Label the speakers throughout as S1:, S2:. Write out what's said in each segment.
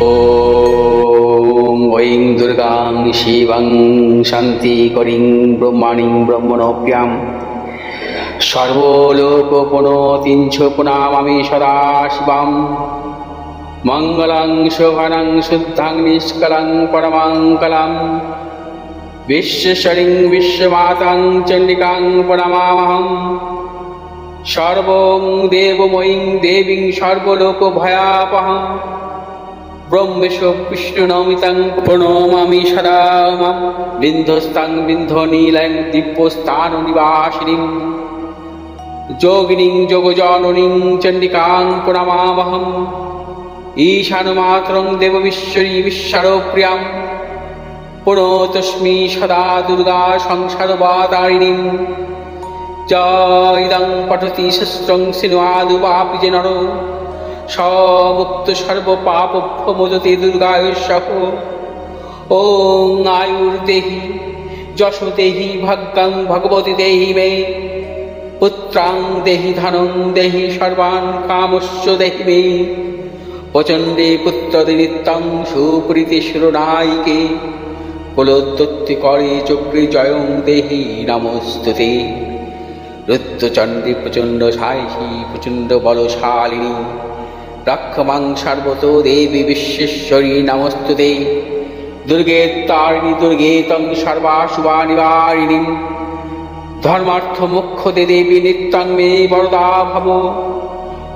S1: ॐ ऐं दुर्गां शिवं शान्तिकरीं ब्रह्मणीं ब्रह्मणोऽप्यां सर्वलोकपुनोतिं च पुनामामि सदा शिवां मङ्गलं शोभनं शुद्धं निष्कलं परमङ्गलं विश्वेश्वरीं विश्वमातां चण्डिकां प्रणमामहं सर्वं देवमयीं देवीं सर्वलोकभयापहं ब्रह्मेश विष्णुनमितं प्रणमामि सदा मां बिन्धस्तां बिन्धनीलयं दिव्यस्थाननिवासिनीं योगिनीं योगजननीं चण्डिकां प्रणमामहं ईशानमातरं देवविश्वरी विश्वप्रियां प्रणतोऽस्मि सदा दुर्गा संसारवातारिणीं इदं पठति शस्त्रं सिन्वादुवापि च नरो मुक्त सर्वपापभ्यो मोचते दुर्गायुष्यः। ॐ आयुर्देहि यशो देहि भाग्यं भगवती देहि मे पुत्रां देहि धनं देहि सर्वान् कामश्च देहि मे प्रचण्डे पुत्रदे नित्यं सुप्रीतिशिरोनायिके कुलोत्पत्तिकरे चक्रे जयं देहि नमोस्तुते। रुद्रचण्डी प्रचण्ड सायिषी प्रचण्ड बलशालिनी रक्षमां सर्वतो देवी विश्वेश्वरी नमोस्तुते। दुर्गे तारिणी दुर्गे तं सर्वाशुभानिवारिणीं धर्मार्थ मोक्षदे देवी नित्यं मे वरदा भव।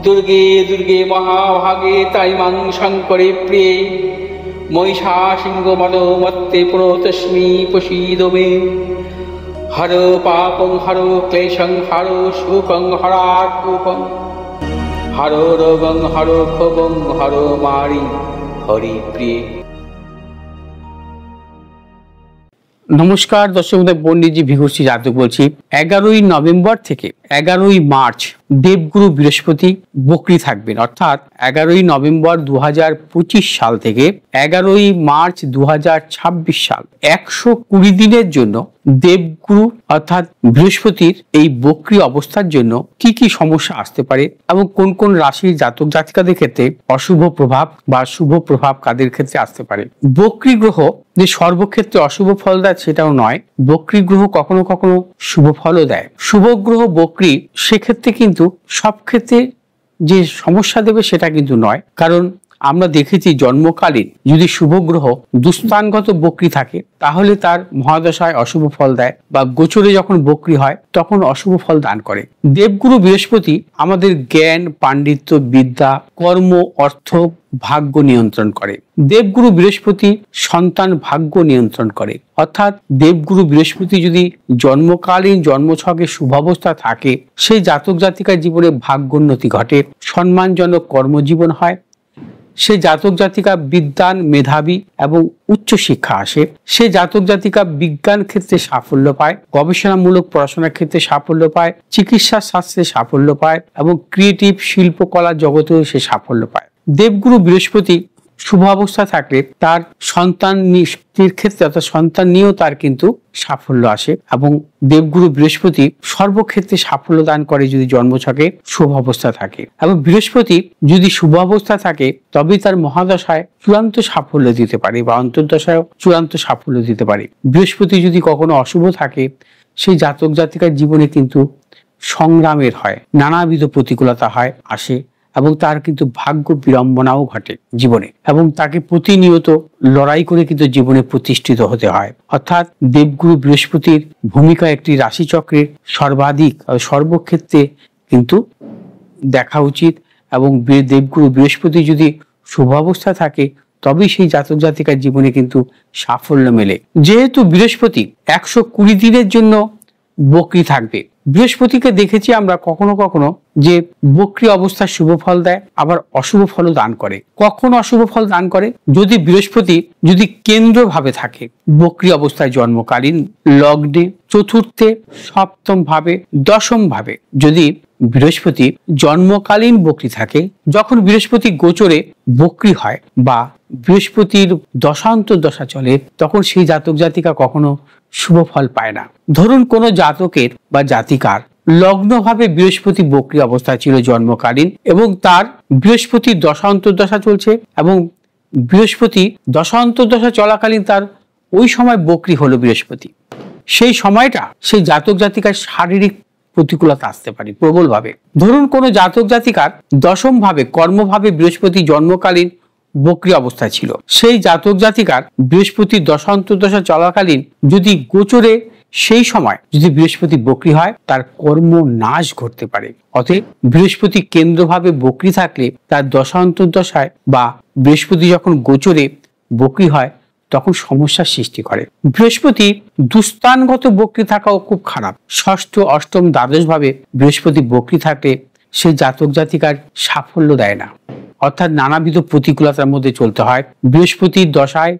S1: दुर्गे दुर्गे महाभागे ताइमां शङ्करे प्रिये महिषासिंहमदोमत्ते प्रणतोऽस्मि प्रसीद मे। हरो पापं हरो क्लेशं हरो शोकं हरात्मकं हरो रोगं हरो क्षोभं हरो मारि हरि प्रिय।
S2: নমস্কার দর্শক, পণ্ডিতজি ভিঘুশ্রী জাতক বলছি। 11ই নভেম্বর থেকে 11ই মার্চ দেবগুরু বৃহস্পতি বকরি থাকবেন, অর্থাৎ 11ই নভেম্বর 2025 সাল থেকে 11ই মার্চ 2026 সাল 120 দিনের জন্য দেবগুরু অর্থাৎ বৃহস্পতির এই বকরি অবস্থার জন্য কি কি সমস্যা আসতে পারে এবং কোন কোন রাশির জাতক জাতিকাদের ক্ষেত্রে অশুভ প্রভাব বা শুভ প্রভাব কাদের ক্ষেত্রে আসতে পারে। বকরি গ্রহ যে সর্বক্ষেত্রে অশুভ ফল দেয় সেটাও নয়, বকরি গ্রহ কখনো কখনো শুভ ফলও দেয়। শুভ গ্রহ বকরি সেক্ষেত্রে কিন্তু সব ক্ষেত্রে যে সমস্যা দেবে সেটা কিন্তু নয়, কারণ আমরা দেখেছি জন্মকালীন যদি শুভ গ্রহ দুস্থানগত বকরি থাকে তাহলে তার মহাদশায় অশুভ ফল দেয়, বা গোচরে যখন বকরি হয় তখন অশুভ ফল দান করে। দেবগুরু বৃহস্পতি আমাদের জ্ঞান, পাণ্ডিত্য, বিদ্যা, কর্ম, অর্থ, ভাগ্য নিয়ন্ত্রণ করে। দেবগুরু বৃহস্পতি সন্তান ভাগ্য নিয়ন্ত্রণ করে, অর্থাৎ দেবগুরু বৃহস্পতি যদি জন্মকালীন জন্মছকে শুভাবস্থা থাকে সেই জাতক জাতিকার জীবনে ভাগ্যোন্নতি ঘটে, সম্মানজনক কর্মজীবন হয়, সে জাতক জাতিকা বিদ্বান, মেধাবী এবং উচ্চ শিক্ষা আসে, সে জাতক জাতিকা বিজ্ঞান ক্ষেত্রে সাফল্য পায়, গবেষণামূলক পড়াশোনার ক্ষেত্রে সাফল্য পায়, চিকিৎসা শাস্ত্রে সাফল্য পায় এবং ক্রিয়েটিভ শিল্পকলা জগতেও সে সাফল্য পায়। দেবগুরু বৃহস্পতি শুভ অবস্থা থাকলে তার সন্তান ক্ষেত্রে অর্থাৎ সন্তান নিয়েও তার কিন্তু সাফল্য আসে, এবং দেবগুরু বৃহস্পতি সর্বক্ষেত্রে সাফল্য দান করে যদি জন্মছকে শুভ অবস্থা থাকে। এবং বৃহস্পতি যদি শুভ অবস্থা থাকে তবেই তার মহাদশায় চূড়ান্ত সাফল্য দিতে পারে বা অন্তর্দশায় চূড়ান্ত সাফল্য দিতে পারে। বৃহস্পতি যদি কখনো অশুভ থাকে সেই জাতক জাতিকার জীবনে কিন্তু সংগ্রামের হয়, নানাবিধ প্রতিকূলতা হয় আসে, এবং তার কিন্তু ভাগ্য বিড়ম্বনাও ঘটে জীবনে, এবং তাকে প্রতিনিয়ত লড়াই করে কিন্তু জীবনে প্রতিষ্ঠিত হতে হয়। অর্থাৎ দেবগুরু বৃহস্পতির ভূমিকা একটি রাশিচক্রের সর্বাধিক সর্বক্ষেত্রে কিন্তু দেখা উচিত, এবং দেবগুরু বৃহস্পতি যদি শুভ অবস্থা থাকে তবেই সেই জাতক জাতিকার জীবনে কিন্তু সাফল্য মেলে। যেহেতু বৃহস্পতি 120 দিনের জন্য বকরি থাকবে, বৃহস্পতিকে দেখেছি আমরা কখনো কখনো যে বকরি অবস্থায় শুভ ফল দেয়, আবার অশুভ ফলও দান করে। কখন অশুভ ফল দান করে? যদি বৃহস্পতি যদি কেন্দ্র ভাবে থাকে, বকরি অবস্থায় জন্মকালীন লগ্নে, চতুর্থে, সপ্তম ভাবে, দশম ভাবে যদি বৃহস্পতি জন্মকালীন বকরি থাকে, যখন বৃহস্পতি গোচরে বকরি হয় বা বৃহস্পতির দশান্তর দশা চলে তখন সেই জাতক জাতিকা কখনো শুভ ফল পায় না। ধরুন কোনো জাতকের বা জাতিকার লগ্নভাবে বৃহস্পতি বক্রী অবস্থায় ছিল জন্মকালীন এবং তার বৃহস্পতির দশা অন্তর্দশা চলছে এবং বৃহস্পতি দশান্তর্দশা চলাকালীন তার ওই সময় বক্রী হলো বৃহস্পতি, সেই সময়টা সেই জাতক জাতিকার শারীরিক প্রতিকূলতা আসতে পারে প্রবলভাবে। ধরুন কোনো জাতক জাতিকার দশম ভাবে কর্মভাবে বৃহস্পতি জন্মকালীন বক্রী অবস্থায় ছিল, সেই জাতক জাতিকার বৃহস্পতির দশান্তর্দশা চলাকালীন যদি গোচরে সেই সময় যদি বৃহস্পতি বক্রী হয় তার কর্ম নাশ ঘটতে পারে। অতএব বৃহস্পতি কেন্দ্রভাবে বক্রী থাকলে তার দশান্তর্দশায় বা বৃহস্পতি যখন গোচরে বক্রী হয় তখন সমস্যার সৃষ্টি করে। বৃহস্পতি দুস্থানগত বক্রী থাকাও খুব খারাপ। ষষ্ঠ, অষ্টম, দ্বাদশ ভাবে বৃহস্পতি বক্রী থাকলে সে জাতক জাতিকার সাফল্য দেয় না, অর্থাৎ নানাবিধ প্রতিকূলতার মধ্যে চলতে হয়। বৃহস্পতির দশায়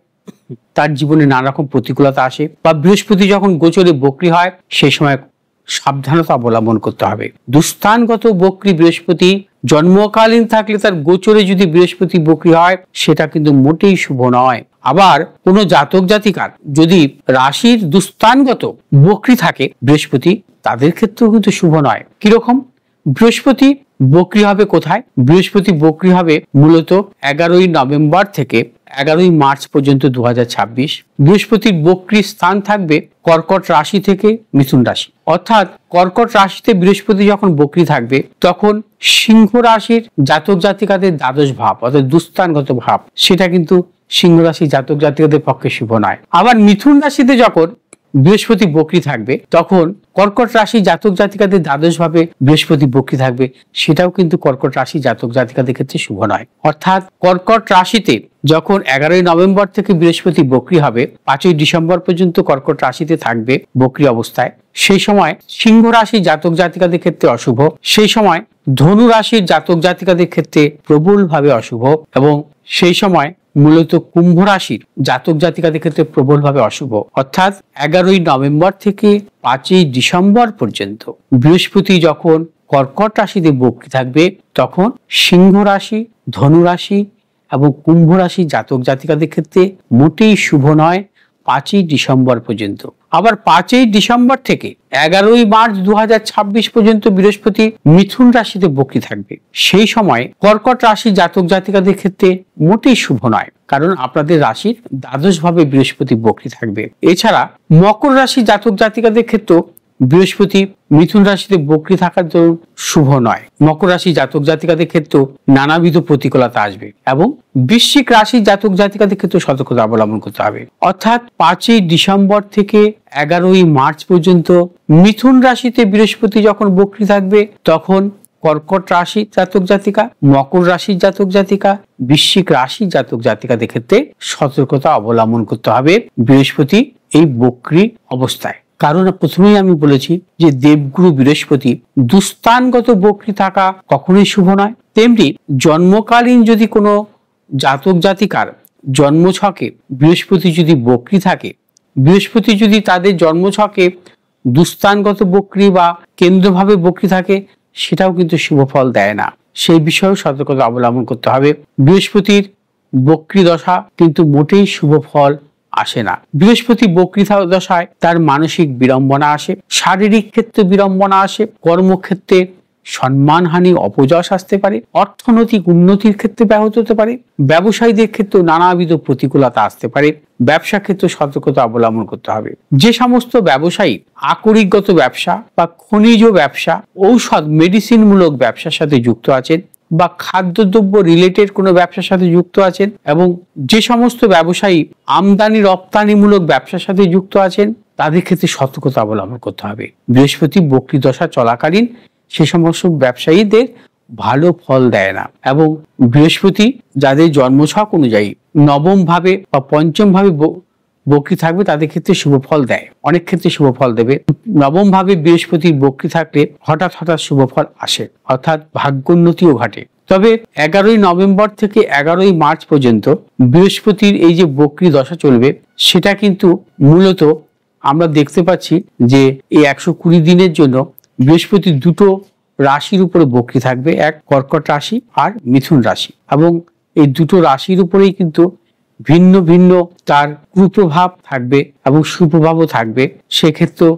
S2: তার জীবনে নানা রকম প্রতিকূলতা আসে, বা বৃহস্পতি যখন গোচরে বক্রী হয় সেই সময় সাবধানতা অবলম্বন করতে হবে। দুস্থানগত বক্রী বৃহস্পতি জন্মকালীন থাকলে তার গোচরে যদি বৃহস্পতি বক্রী হয় সেটা কিন্তু মোটেই শুভ নয়। আবার কোনো জাতক জাতিকার যদি রাশির দুস্থানগত বক্রী থাকে বৃহস্পতি, তাদের ক্ষেত্রেও কিন্তু শুভ নয়। কিরকম? বৃহস্পতি বক্রী হবে কোথায়? বৃহস্পতি বক্রী হবে মূলত 11ই নভেম্বর থেকে 11ই মার্চ পর্যন্ত 2026। বৃহস্পতির বক্রী স্থান থাকবে কর্কট রাশি থেকে মিথুন রাশি, অর্থাৎ কর্কট রাশিতে বৃহস্পতি যখন বক্রী থাকবে তখন সিংহ রাশির জাতক জাতিকাদের দ্বাদশ ভাব অর্থাৎ দুস্থানগত ভাব, সেটা কিন্তু সিংহ রাশি জাতক জাতিকাদের পক্ষে শুভ নয়। আবার মিথুন রাশিতে যখন বৃহস্পতি বক্রী থাকবে তখন কর্কট রাশি জাতক জাতিকাদের দ্বাদশ ভাবে বৃহস্পতি বক্রী থাকবে, সেটাও কিন্তু কর্কট রাশি জাতক জাতিকাদের ক্ষেত্রে শুভ নয়। অর্থাৎ কর্কট রাশিতে যখন 11ই নভেম্বর থেকে বৃহস্পতি বক্রী হবে 5ই ডিসেম্বর পর্যন্ত কর্কট রাশিতে থাকবে বক্রী অবস্থায়, সেই সময় সিংহ রাশি জাতক জাতিকাদের ক্ষেত্রে অশুভ, সেই সময় ধনু রাশির জাতক জাতিকাদের ক্ষেত্রে প্রবলভাবে অশুভ, এবং সেই সময় মূলত কুম্ভ রাশির জাতক জাতিকাদের ক্ষেত্রে প্রবলভাবে অশুভ। অর্থাৎ 11ই নভেম্বর থেকে 5ই ডিসেম্বর পর্যন্ত বৃহস্পতি যখন কর্কট রাশিতে বক্রী থাকবে তখন সিংহ রাশি, ধনু রাশি এবং কুম্ভ রাশি জাতক জাতিকাদের ক্ষেত্রে মোটেই শুভ নয় 5ই ডিসেম্বর পর্যন্ত। আবার 5ই ডিসেম্বর থেকে 11ই মার্চ 2026 পর্যন্ত বৃহস্পতি মিথুন রাশিতে বক্রী থাকবে, সেই সময় কর্কট রাশি জাতক জাতিকাদের ক্ষেত্রে মোটেই শুভ নয়, কারণ আপনাদের রাশির দ্বাদশ ভাবে বৃহস্পতি বক্রী থাকবে। এছাড়া মকর রাশি জাতক জাতিকাদের ক্ষেত্রে বৃহস্পতি মিথুন রাশিতে বক্রী থাকার জন্য শুভ নয়। মকর রাশি জাতক জাতিকাদের ক্ষেত্রে নানাবিধ প্রতিকূলতা আসবে, এবং বৃশ্চিক রাশি জাতক জাতিকাদের ক্ষেত্রে সতর্কতা অবলম্বন করতে হবে। অর্থাৎ 5ই ডিসেম্বর থেকে 11ই মার্চ পর্যন্ত মিথুন রাশিতে বৃহস্পতি যখন বক্রী থাকবে তখন কর্কট রাশি জাতক জাতিকা, মকর রাশির জাতক জাতিকা, বৃশ্চিক রাশি জাতক জাতিকাদের ক্ষেত্রে সতর্কতা অবলম্বন করতে হবে বৃহস্পতি এই বক্রী অবস্থায়। কারণ প্রথমেই আমি বলেছি যে দেবগুরু বৃহস্পতি দুস্থানগত বক্রী থাকা কখনোই শুভ নয়। তেমনি জন্মকালীন যদি কোনো জাতক জাতিকার জন্মছকে বৃহস্পতি যদি বক্রী থাকে, বৃহস্পতি যদি তাদের জন্মছকে দুস্থানগত বক্রী বা কেন্দ্রভাবে বক্রী থাকে সেটাও কিন্তু শুভ ফল দেয় না, সেই বিষয়েও সতর্কতা অবলম্বন করতে হবে। বৃহস্পতির বক্রী দশা কিন্তু মোটেই শুভ ফল আসে না। বৃহস্পতি বক্রী দশায় তার মানসিক বিড়ম্বনা আসে, শারীরিক ক্ষেত্রে বিড়ম্বনা আসে, কর্মক্ষেত্রে সম্মানহানি অপযশ আসতে পারে, অর্থনৈতিক উন্নতির ক্ষেত্রে ব্যাহত হতে পারে, ব্যবসায়ীদের ক্ষেত্রে নানাবিধ প্রতিকূলতা আসতে পারে। ব্যবসা ক্ষেত্রে সতর্কতা অবলম্বন করতে হবে। যে সমস্ত ব্যবসায়ী আকরিকগত ব্যবসা বা খনিজ ব্যবসা, ঔষধ মেডিসিন মূলক ব্যবসার সাথে যুক্ত আছেন বা খাদ্যদ্রব্য রিলেটেড কোনো ব্যবসার সাথে যুক্ত আছেন, এবং যে সমস্ত ব্যবসায়ী আমদানি রপ্তানিমূলক ব্যবসার সাথে যুক্ত আছেন তাদের ক্ষেত্রে সতর্কতা অবলম্বন করতে হবে। বৃহস্পতি বক্রী দশা চলাকালীন সে সমস্ত ব্যবসায়ীদের ভালো ফল দেয় না, এবং বৃহস্পতি যাদের জন্মছক অনুযায়ী নবম ভাবে বা পঞ্চম ভাবে বক্রী থাকবে তাদের ক্ষেত্রে শুভ ফল দেয়, অনেক ক্ষেত্রে শুভ ফল দেবে। নবম ভাবে বৃহস্পতির বক্রী থাকলে হঠাৎ হঠাৎ শুভ ফল আসে, অর্থাৎ ভাগ্যোন্নতিও ঘটে। তবে 11ই নভেম্বর থেকে 11ই মার্চ পর্যন্ত বৃহস্পতির এই যে বক্রী দশা চলবে সেটা কিন্তু মূলত আমরা দেখতে পাচ্ছি যে এই 120 দিনের জন্য বৃহস্পতি দুটো রাশির উপরে বক্রী থাকবে, এক কর্কট রাশি আর মিথুন রাশি, এবং এই দুটো রাশির উপরেই কিন্তু ভিন্ন ভিন্ন তার কুপ্রভাব থাকবে এবং সুপ্রভাবও থাকবে। সেক্ষেত্রে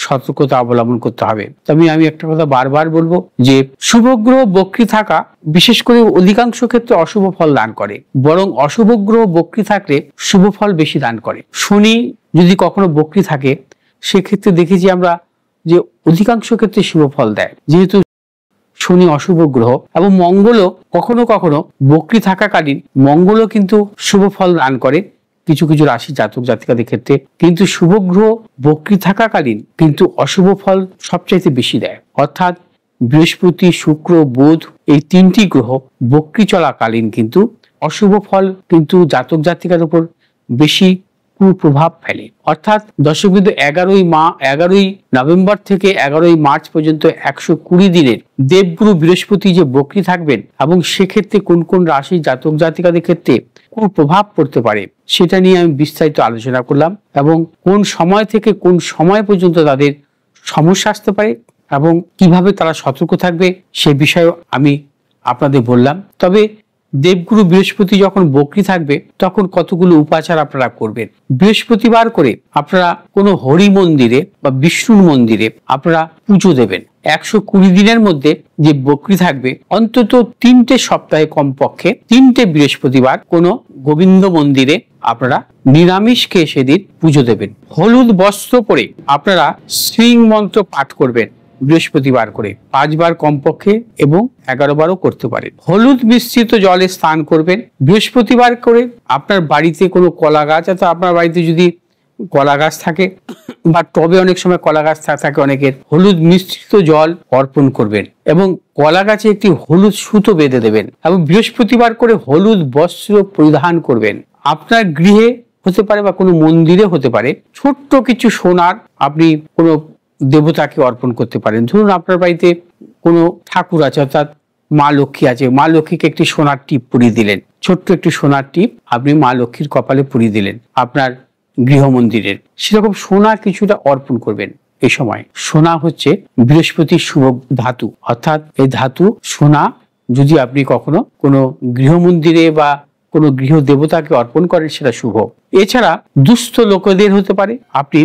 S2: সতর্কতা অবলম্বন করতে হবে। তবে আমি একটা কথা বারবার বলবো যে শুভ গ্রহ বক্রী থাকা বিশেষ করে অধিকাংশ ক্ষেত্রে অশুভ ফল দান করে, বরং অশুভ গ্রহ বক্রী থাকলে শুভ ফল বেশি দান করে। শনি যদি কখনো বক্রী থাকে সেক্ষেত্রে দেখেছি আমরা যে অধিকাংশ ক্ষেত্রে শুভ ফল দেয়, যেহেতু শনি অশুভ গ্রহ। এবং মঙ্গলও কখনো কখনো বক্রী থাকাকালীন মঙ্গলও কিন্তু শুভ ফল দান করে কিছু কিছু রাশি জাতক জাতিকাদের ক্ষেত্রে, কিন্তু শুভ গ্রহ বক্রী থাকাকালীন কিন্তু অশুভ ফল সবচাইতে বেশি দেয়। অর্থাৎ বৃহস্পতি, শুক্র, বুধ এই তিনটি গ্রহ বক্রী চলাকালীন কিন্তু অশুভ ফল কিন্তু জাতক জাতিকার উপর বেশি কুপ্রভাব ফেলে। অর্থাৎ দর্শকবৃন্দ 11ই নভেম্বর থেকে 11ই মার্চ পর্যন্ত 120 দিনের দেবগুরু বৃহস্পতি যে বক্রী থাকবেন এবং সেক্ষেত্রে কোন কোন রাশি জাতক জাতিকাদের ক্ষেত্রে কুপ্রভাব পড়তে পারে সেটা নিয়ে আমি বিস্তারিত আলোচনা করলাম, এবং কোন সময় থেকে কোন সময় পর্যন্ত তাদের সমস্যা আসতে পারে এবং কিভাবে তারা সতর্ক থাকবে সে বিষয়ে আমি আপনাদের বললাম। তবে দেবগুরু বৃহস্পতি যখন বক্রী থাকবে তখন কতগুলো উপাচার আপনারা করবেন। বৃহস্পতিবার করে আপনারা কোনো হরি মন্দিরে বা বিষ্ণুর মন্দিরে আপনারা পুজো দেবেন। 120 দিনের মধ্যে যে বক্রী থাকবে অন্তত 3টে সপ্তাহে কমপক্ষে 3টে বৃহস্পতিবার কোনো গোবিন্দ মন্দিরে আপনারা নিরামিষ খেয়ে সেদিন পুজো দেবেন। হলুদ বস্ত্র পরে আপনারা শ্রী মন্ত্র পাঠ করবেন বৃহস্পতিবার করে 5 বার কমপক্ষে এবং 11 বারও করতে পারেন। হলুদ মিশ্রিত জলে স্নান করবেন বৃহস্পতিবার করে। আপনার বাড়িতে কোনো কলা গাছ আছে, আপনার বাড়িতে যদি কলা গাছ থাকে বা টবে অনেক সময় কলা গাছ থাকে অনেকের, হলুদ মিশ্রিত জল অর্পণ করবেন এবং কলা গাছে একটি হলুদ সুতো বেঁধে দেবেন এবং বৃহস্পতিবার করে হলুদ বস্ত্র পরিধান করবেন। আপনার গৃহে হতে পারে বা কোনো মন্দিরে হতে পারে ছোট্ট কিছু সোনার আপনি কোনো দেবতাকে অর্পণ করতে পারেন। ধরুন আপনার বাড়িতে কোনো ঠাকুর আছে, অর্থাৎ মা লক্ষ্মী আছে, মা লক্ষ্মীকে একটি সোনার টিপ পরিয়ে দিলেন, ছোট্ট একটি সোনার টিপ আপনি মা লক্ষ্মীর কপালে পরিয়ে দিলেন আপনার গৃহ মন্দিরের, সেরকম সোনা কিছুটা অর্পণ করবেন। এই সময় সোনা হচ্ছে বৃহস্পতির শুভ ধাতু, অর্থাৎ এই ধাতু সোনা যদি আপনি কখনো কোনো গৃহ মন্দিরে বা কোনো গৃহ দেবতাকে অর্পণ করেন সেটা শুভ। এছাড়া দুস্থ লোকেদের হতে পারে আপনি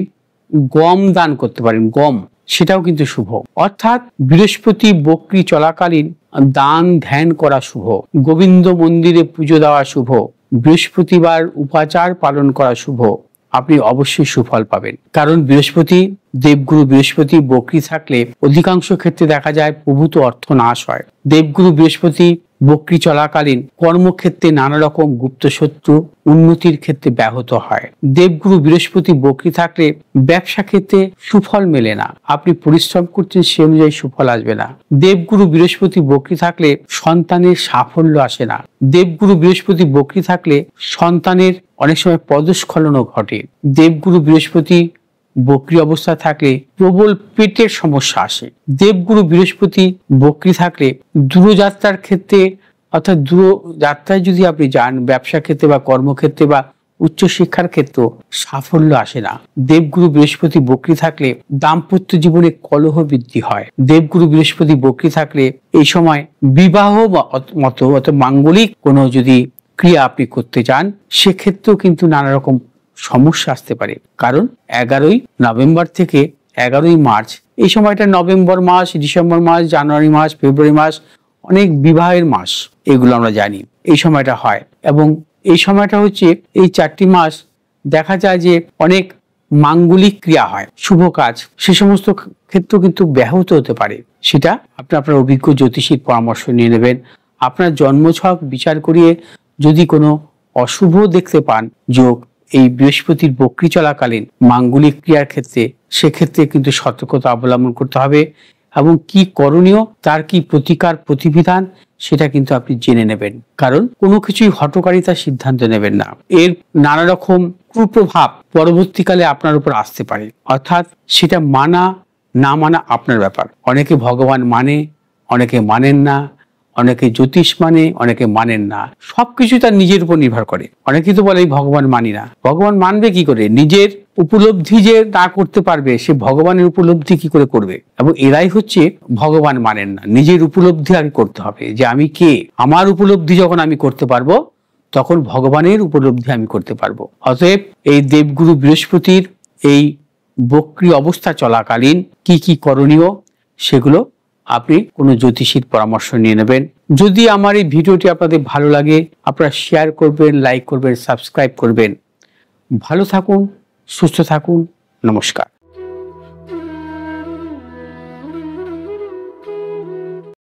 S2: গম দান করতে পারেন, গম, সেটাও কিন্তু শুভ। অর্থাৎ বৃহস্পতি বক্রী চলাকালীন দান ধ্যান করা শুভ, গোবিন্দ মন্দিরে পুজো দেওয়া শুভ, বৃহস্পতিবার উপাচার পালন করা শুভ। আপনি অবশ্যই সুফল পাবেন, কারণ বৃহস্পতি দেবগুরু বৃহস্পতি বক্রী থাকলে অধিকাংশ ক্ষেত্রে দেখা যায় প্রভূত অর্থ নাশ হয়। দেবগুরু বৃহস্পতি বক্রী চলাকালীন কর্মক্ষেত্রে নানা রকম গুপ্ত শত্রু উন্নতির ক্ষেত্রে ব্যাহত হয়। দেবগুরু বৃহস্পতি বক্রী থাকলে ব্যবসা ক্ষেত্রে সুফল মেলে না, আপনি পরিশ্রম করছেন সে অনুযায়ী সুফল আসবে না। দেবগুরু বৃহস্পতি বক্রী থাকলে সন্তানের সাফল্য আসে না। দেবগুরু বৃহস্পতি বক্রী থাকলে সন্তানের অনেক সময় পদস্খলনও ঘটে। দেবগুরু বৃহস্পতি বক্রী অবস্থা থাকলে প্রবল পেটের সমস্যা আসে। দেবগুরু বৃহস্পতি বক্রী থাকলে দূরযাত্রার ক্ষেত্রে, অর্থাৎ দূরযাত্রায় যদি আপনি যান ব্যবসা ক্ষেত্রে বা কর্মক্ষেত্রে বা উচ্চশিক্ষার ক্ষেত্রে সাফল্য আসে না। দেবগুরু বৃহস্পতি বক্রী থাকলে দাম্পত্য জীবনে কলহ বৃদ্ধি হয়। দেবগুরু বৃহস্পতি বক্রী থাকলে এই সময় বিবাহ মতো অর্থাৎ মাঙ্গলিক কোনো যদি ক্রিয়া আপনি করতে চান সেক্ষেত্রেও কিন্তু নানা রকম সমস্যা আসতে পারে। কারণ 11ই নভেম্বর থেকে 11ই মার্চ এই সময়টা নভেম্বর মাস, ডিসেম্বর মাস, জানুয়ারি মাস, ফেব্রুয়ারি মাস অনেক বিবাহের মাস, এগুলো আমরা জানি এই সময়টা হয়। এবং এই সময়টা হচ্ছে এই 4টি মাস দেখা যায় যে অনেক মাঙ্গলিক ক্রিয়া হয়, শুভ কাজ, সে সমস্ত ক্ষেত্র কিন্তু ব্যাহত হতে পারে। সেটা আপনি আপনার অভিজ্ঞ জ্যোতিষীর পরামর্শ নিয়ে নেবেন। আপনার জন্মছক বিচার করিয়ে যদি কোনো অশুভ দেখতে পান যোগ এই বৃহস্পতির বক্রী চলাকালীন মাঙ্গলিক ক্রিয়ার ক্ষেত্রে, সেক্ষেত্রে কিন্তু সতর্কতা অবলম্বন করতে হবে এবং কি করণীয় তার কি প্রতিকার প্রতিবিধান সেটা কিন্তু আপনি জেনে নেবেন। কারণ কোনো কিছুই হঠকারিতার সিদ্ধান্ত নেবেন না, এর নানা রকম কুপ্রভাব পরবর্তীকালে আপনার উপর আসতে পারে। অর্থাৎ সেটা মানা না মানা আপনার ব্যাপার। অনেকে ভগবান মানে, অনেকে মানেন না, অনেকে জ্যোতিষ মানে, অনেকে মানেন না, সবকিছু তার নিজের উপর নির্ভর করে। অনেকে তো বলে ভগবান মানি না, ভগবান মানবে কি করে? নিজের উপলব্ধি যে না করতে পারবে সে ভগবানের উপলব্ধি কি করে করবে? এবং এরাই হচ্ছে ভগবান মানেন না। নিজের উপলব্ধি আগে করতে হবে যে আমি কে, আমার উপলব্ধি যখন আমি করতে পারবো তখন ভগবানের উপলব্ধি আমি করতে পারবো। অতএব এই দেবগুরু বৃহস্পতির এই বক্রি অবস্থা চলাকালীন কি কি করণীয় সেগুলো আপনি কোনো জ্যোতিষীর পরামর্শ নিয়ে নেবেন। যদি আমার এই ভিডিওটি আপনাদের ভালো লাগে আপনারা শেয়ার করবেন, লাইক করবেন, সাবস্ক্রাইব করবেন। ভালো থাকুন, সুস্থ থাকুন, নমস্কার।